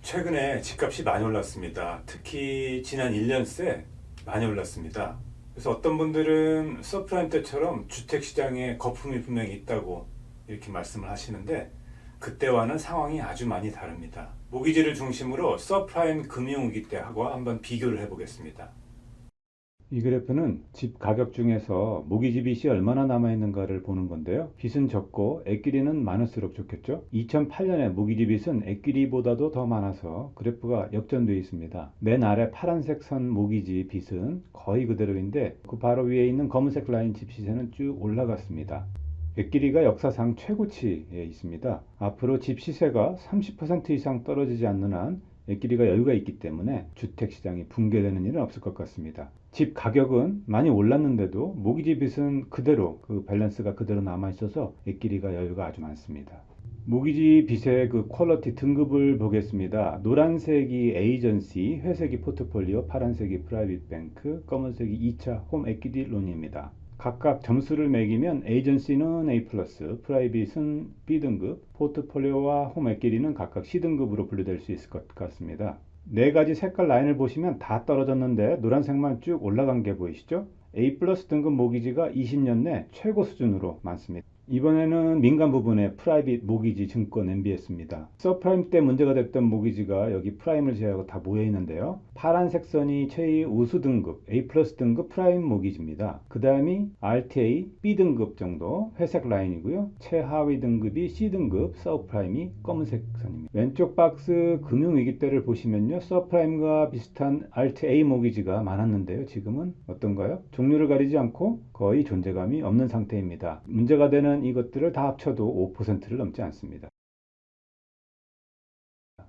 최근에 집값이 많이 올랐습니다. 특히 지난 1년 새 많이 올랐습니다. 그래서 어떤 분들은 서프라임 때처럼 주택시장에 거품이 분명히 있다고 이렇게 말씀을 하시는데 그때와는 상황이 아주 많이 다릅니다. 모기지를 중심으로 서프라임 금융위기 때하고 한번 비교를 해보겠습니다. 이 그래프는 집 가격 중에서 모기지 빚이 얼마나 남아있는가를 보는 건데요. 빚은 적고 액기리는 많을수록 좋겠죠. 2008년에 모기지 빚은 액기리보다도 더 많아서 그래프가 역전되어 있습니다. 맨 아래 파란색 선 모기지 빚은 거의 그대로인데 그 바로 위에 있는 검은색 라인 집 시세는 쭉 올라갔습니다. 액기리가 역사상 최고치에 있습니다. 앞으로 집 시세가 30% 이상 떨어지지 않는 한 액기리가 여유가 있기 때문에 주택시장이 붕괴되는 일은 없을 것 같습니다. 집 가격은 많이 올랐는데도 모기지 빚은 그대로 그 밸런스가 그대로 남아있어서 액기리가 여유가 아주 많습니다. 모기지 빚의 그 퀄리티 등급을 보겠습니다. 노란색이 에이전시, 회색이 포트폴리오, 파란색이 프라이빗 뱅크, 검은색이 2차 홈 에퀴티 론입니다. 각각 점수를 매기면 에이전시는 A+, 프라이빗은 B등급, 포트폴리오와 홈 에퀴티는 각각 C등급으로 분류될 수 있을 것 같습니다. 네 가지 색깔 라인을 보시면 다 떨어졌는데 노란색만 쭉 올라간 게 보이시죠? A+ 등급 모기지가 20년 내 최고 수준으로 많습니다. 이번에는 민간 부분의 프라이빗 모기지 증권 MBS입니다. 서프라임 때 문제가 됐던 모기지가 여기 프라임을 제외하고 다 모여 있는데요. 파란색 선이 최의 우수 등급 A+ 등급 프라임 모기지입니다. 그 다음이 RTA B등급 정도 회색 라인이고요. 최하위 등급이 C등급 서프라임이 검은색 선입니다. 왼쪽 박스 금융위기 때를 보시면요. 서프라임과 비슷한 RTA 모기지가 많았는데요. 지금은 어떤가요? 종류를 가리지 않고 거의 존재감이 없는 상태입니다. 문제가 되는 이것들을 다 합쳐도 5%를 넘지 않습니다.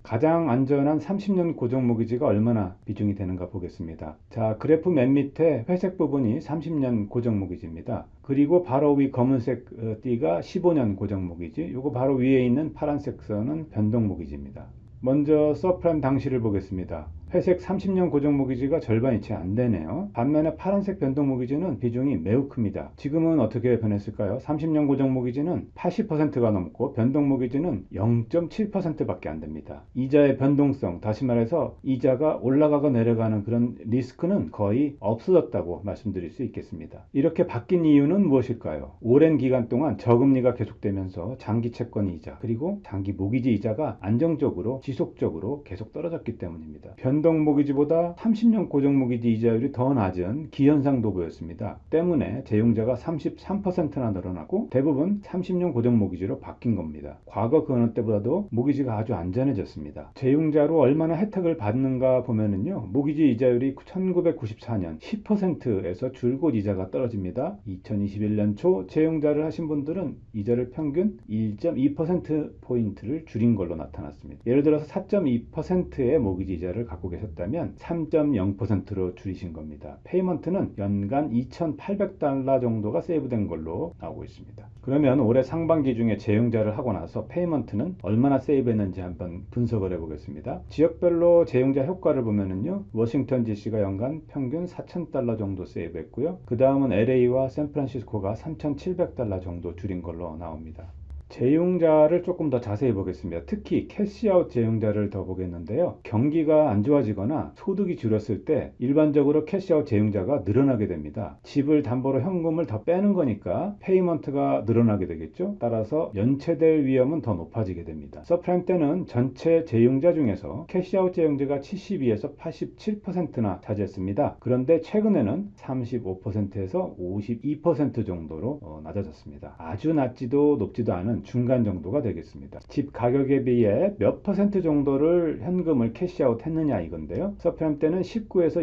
가장 안전한 30년 고정 모기지가 얼마나 비중이 되는가 보겠습니다. 자, 그래프 맨 밑에 회색 부분이 30년 고정 모기지입니다. 그리고 바로 위 검은색 띠가 15년 고정 모기지, 요거 바로 위에 있는 파란색 선은 변동 모기지입니다. 먼저 서프라임 당시를 보겠습니다. 회색 30년 고정 모기지가 절반이 채 안 되네요. 반면에 파란색 변동 모기지는 비중이 매우 큽니다. 지금은 어떻게 변했을까요? 30년 고정 모기지는 80%가 넘고 변동 모기지는 0.7%밖에 안 됩니다. 이자의 변동성, 다시 말해서 이자가 올라가고 내려가는 그런 리스크는 거의 없어졌다고 말씀드릴 수 있겠습니다. 이렇게 바뀐 이유는 무엇일까요? 오랜 기간 동안 저금리가 계속되면서 장기 채권 이자 그리고 장기 모기지 이자가 안정적으로 지속적으로 계속 떨어졌기 때문입니다. 변동 모기지보다 30년 고정 모기지 이자율이 더 낮은 기현상도 보였습니다. 때문에 제용자가 33%나 늘어나고 대부분 30년 고정 모기지로 바뀐 겁니다. 과거 그 어느 때보다도 모기지가 아주 안전해졌습니다. 제용자로 얼마나 혜택을 받는가 보면은요. 모기지 이자율이 1994년 10%에서 줄곧 이자가 떨어집니다. 2021년 초 제용자를 하신 분들은 이자를 평균 1.2%포인트를 줄인 걸로 나타났습니다. 예를 들어서 4.2%의 모기지 이자를 갖고 계셨다면 3.0%로 줄이신 겁니다. 페이먼트는 연간 2,800달러 정도가 세이브된 걸로 나오고 있습니다. 그러면 올해 상반기 중에 재용자를 하고 나서 페이먼트는 얼마나 세이브했는지 한번 분석을 해보겠습니다. 지역별로 재용자 효과를 보면은요. 워싱턴 DC가 연간 평균 4,000달러 정도 세이브했고요. 그 다음은 LA와 샌프란시스코가 3,700달러 정도 줄인 걸로 나옵니다. 재용자를 조금 더 자세히 보겠습니다. 특히 캐시아웃 재용자를 더 보겠는데요. 경기가 안 좋아지거나 소득이 줄었을 때 일반적으로 캐시아웃 재용자가 늘어나게 됩니다. 집을 담보로 현금을 더 빼는 거니까 페이먼트가 늘어나게 되겠죠. 따라서 연체될 위험은 더 높아지게 됩니다. 서프라임 때는 전체 재용자 중에서 캐시아웃 재용자가 72에서 87%나 차지했습니다. 그런데 최근에는 35%에서 52% 정도로 낮아졌습니다. 아주 낮지도 높지도 않은 중간 정도가 되겠습니다. 집 가격에 비해 몇 퍼센트 정도를 현금을 캐시아웃 했느냐 이건데요. 서프라임 때는 19에서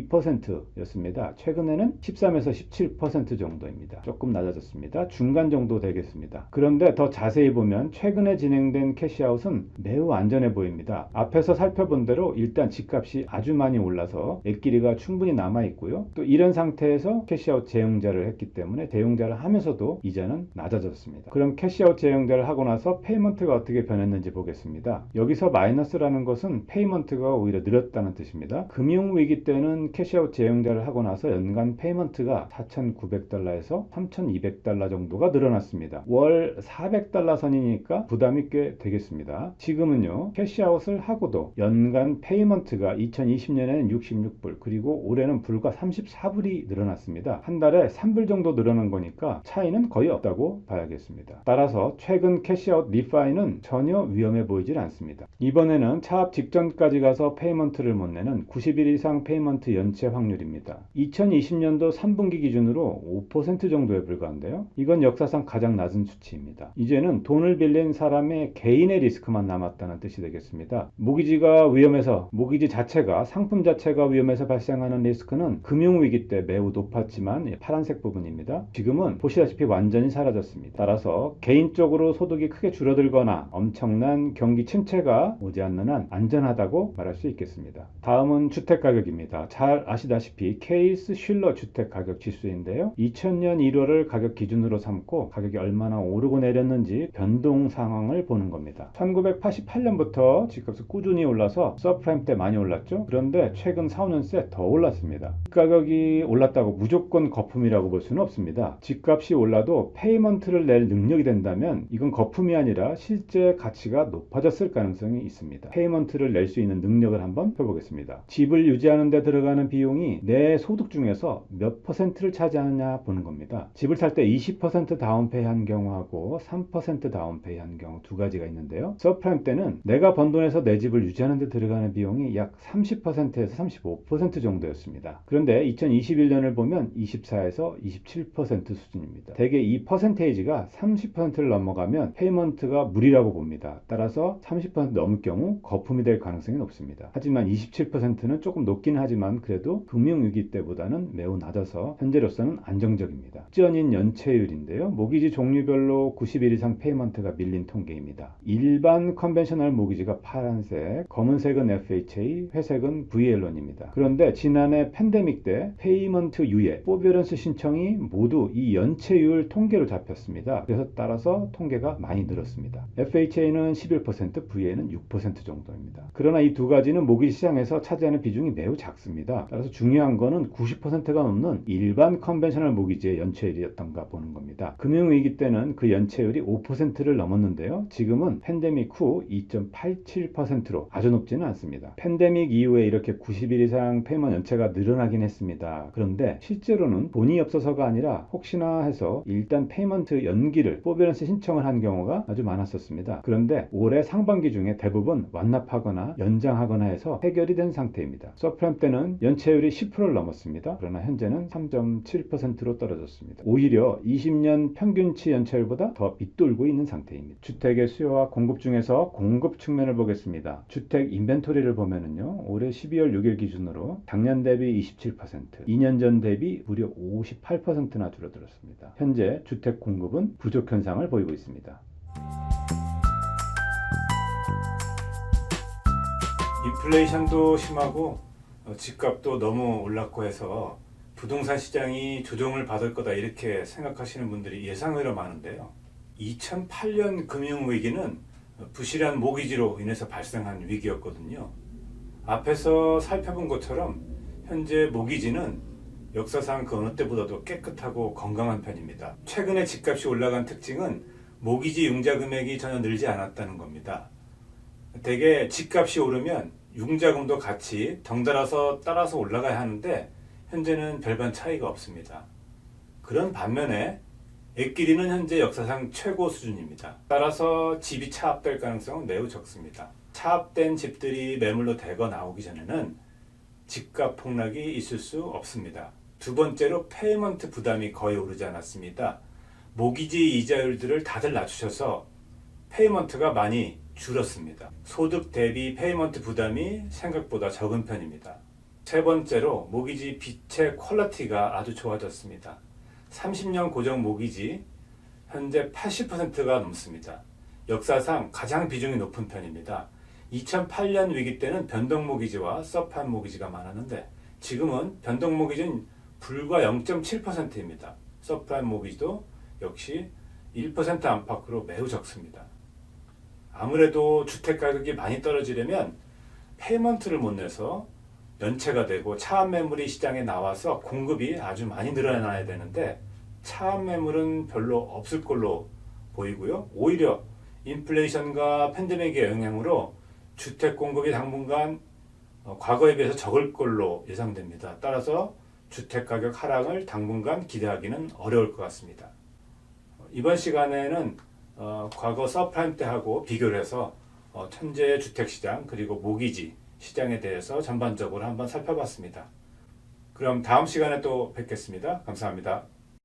22%였습니다. 최근에는 13에서 17% 정도입니다. 조금 낮아졌습니다. 중간 정도 되겠습니다. 그런데 더 자세히 보면 최근에 진행된 캐시아웃은 매우 안전해 보입니다. 앞에서 살펴본 대로 일단 집값이 아주 많이 올라서 액기리가 충분히 남아 있고요. 또 이런 상태에서 캐시아웃 재용자를 했기 때문에 대용자를 하면서도 이자는 낮아졌습니다. 그럼 캐시아웃 재형제를 하고 나서 페이먼트가 어떻게 변했는지 보겠습니다. 여기서 마이너스라는 것은 페이먼트가 오히려 늘었다는 뜻입니다. 금융위기 때는 캐시아웃 재형제를 하고 나서 연간 페이먼트가 4,900달러에서 3,200달러 정도가 늘어났습니다. 월 400달러 선이니까 부담이 꽤 되겠습니다. 지금은요, 캐시아웃을 하고도 연간 페이먼트가 2020년에는 66불, 그리고 올해는 불과 34불이 늘어났습니다. 한 달에 3불 정도 늘어난 거니까 차이는 거의 없다고 봐야겠습니다. 따라서 최근 캐시아웃 리파이는 전혀 위험해 보이질 않습니다. 이번에는 차압 직전까지 가서 페이먼트를 못 내는 90일 이상 페이먼트 연체 확률입니다. 2020년도 3분기 기준으로 5% 정도에 불과한데요. 이건 역사상 가장 낮은 수치입니다. 이제는 돈을 빌린 사람의 개인의 리스크만 남았다는 뜻이 되겠습니다. 모기지가 위험해서, 모기지 자체가, 상품 자체가 위험해서 발생하는 리스크는 금융위기 때 매우 높았지만 파란색 부분입니다. 지금은 보시다시피 완전히 사라졌습니다. 따라서 개인적으로 소득이 크게 줄어들거나 엄청난 경기 침체가 오지 않는 한 안전하다고 말할 수 있겠습니다. 다음은 주택가격입니다. 잘 아시다시피 케이스 슐러 주택가격 지수인데요. 2000년 1월을 가격 기준으로 삼고 가격이 얼마나 오르고 내렸는지 변동 상황을 보는 겁니다. 1988년부터 집값이 꾸준히 올라서 서프라임 때 많이 올랐죠. 그런데 최근 4, 5년 새 더 올랐습니다. 가격이 올랐다고 무조건 거품이라고 볼 수는 없습니다. 집값이 올라도 페이먼트를 낼 능력이 된다면 이건 거품이 아니라 실제 가치가 높아졌을 가능성이 있습니다. 페이먼트를 낼 수 있는 능력을 한번 펴보겠습니다. 집을 유지하는 데 들어가는 비용이 내 소득 중에서 몇 퍼센트를 차지하느냐 보는 겁니다. 집을 살 때 20% 다운페이 한 경우하고 3% 다운페이 한 경우 두 가지가 있는데요. 서프라임 때는 내가 번 돈에서 내 집을 유지하는 데 들어가는 비용이 약 30%에서 35% 정도였습니다. 그런데 2021년을 보면 24에서 27% 수준입니다. 대개 이 퍼센테이지가 30%를 넘어가면 페이먼트가 무리라고 봅니다. 따라서 30% 넘을 경우 거품이 될 가능성이 높습니다. 하지만 27%는 조금 높긴 하지만 그래도 금융위기 때보다는 매우 낮아서 현재로서는 안정적입니다. 직전인 연체율인데요. 모기지 종류별로 90일 이상 페이먼트가 밀린 통계입니다. 일반 컨벤셔널 모기지가 파란색, 검은색은 FHA, 회색은 VL론입니다. 그런데 지난해 팬데믹 때 페이먼트 유예, 포비어런스 신청이 모두 이 연체율 통계로 잡혔습니다. 그래서 따라서 통계가 많이 늘었습니다. FHA는 11%, VA는 6% 정도입니다. 그러나 이 두 가지는 모기지 시장에서 차지하는 비중이 매우 작습니다. 따라서 중요한 거는 90%가 넘는 일반 컨벤셔널 모기지의 연체율이었던가 보는 겁니다. 금융위기 때는 그 연체율이 5%를 넘었는데요. 지금은 팬데믹 후 2.87%로 아주 높지는 않습니다. 팬데믹 이후에 이렇게 90일 이상 페이먼트 연체가 늘어나긴 했습니다. 그런데 실제로는 돈이 없어서가 아니라 혹시나 해서 일단 페이먼트 연기를 포비어런스 신청을 한 경우가 아주 많았었습니다. 그런데 올해 상반기 중에 대부분 완납하거나 연장하거나 해서 해결이 된 상태입니다. 서프라임 때는 연체율이 10%를 넘었습니다. 그러나 현재는 3.7%로 떨어졌습니다. 오히려 20년 평균치 연체율보다 더 밑돌고 있는 상태입니다. 주택의 수요와 공급 중에서 공급 측면을 보겠습니다. 주택 인벤토리를 보면은요, 올해 12월 6일 기준으로 작년 대비 27%, 2년 전 대비 무려 58%나 줄어들었습니다. 현재 주택 공급은 부족 현상을 보이고 있습니다. 인플레이션도 심하고 집값도 너무 올랐고 해서 부동산 시장이 조정을 받을 거다 이렇게 생각하시는 분들이 예상외로 많은데요. 2008년 금융위기는 부실한 모기지로 인해서 발생한 위기였거든요. 앞에서 살펴본 것처럼 현재 모기지는 역사상 그 어느 때보다도 깨끗하고 건강한 편입니다. 최근에 집값이 올라간 특징은 모기지 융자 금액이 전혀 늘지 않았다는 겁니다. 대개 집값이 오르면 융자금도 같이 덩달아서 따라서 올라가야 하는데 현재는 별반 차이가 없습니다. 그런 반면에 액기리는 현재 역사상 최고 수준입니다. 따라서 집이 차압될 가능성은 매우 적습니다. 차압된 집들이 매물로 대거 나오기 전에는 집값 폭락이 있을 수 없습니다. 두 번째로 페이먼트 부담이 거의 오르지 않았습니다. 모기지 이자율들을 다들 낮추셔서 페이먼트가 많이 줄었습니다. 소득 대비 페이먼트 부담이 생각보다 적은 편입니다. 세 번째로 모기지 빚의 퀄리티가 아주 좋아졌습니다. 30년 고정 모기지 현재 80%가 넘습니다. 역사상 가장 비중이 높은 편입니다. 2008년 위기 때는 변동 모기지와 서프라임 모기지가 많았는데 지금은 변동 모기지는 불과 0.7%입니다. 서프라임 모기지도 역시 1% 안팎으로 매우 적습니다. 아무래도 주택 가격이 많이 떨어지려면 페이먼트를 못 내서 연체가 되고 차압 매물이 시장에 나와서 공급이 아주 많이 늘어나야 되는데 차압 매물은 별로 없을 걸로 보이고요. 오히려 인플레이션과 팬데믹의 영향으로 주택 공급이 당분간 과거에 비해서 적을 걸로 예상됩니다. 따라서 주택 가격 하락을 당분간 기대하기는 어려울 것 같습니다. 이번 시간에는 과거 서프라임 때하고 비교를 해서 현재 주택시장 그리고 모기지 시장에 대해서 전반적으로 한번 살펴봤습니다. 그럼 다음 시간에 또 뵙겠습니다. 감사합니다.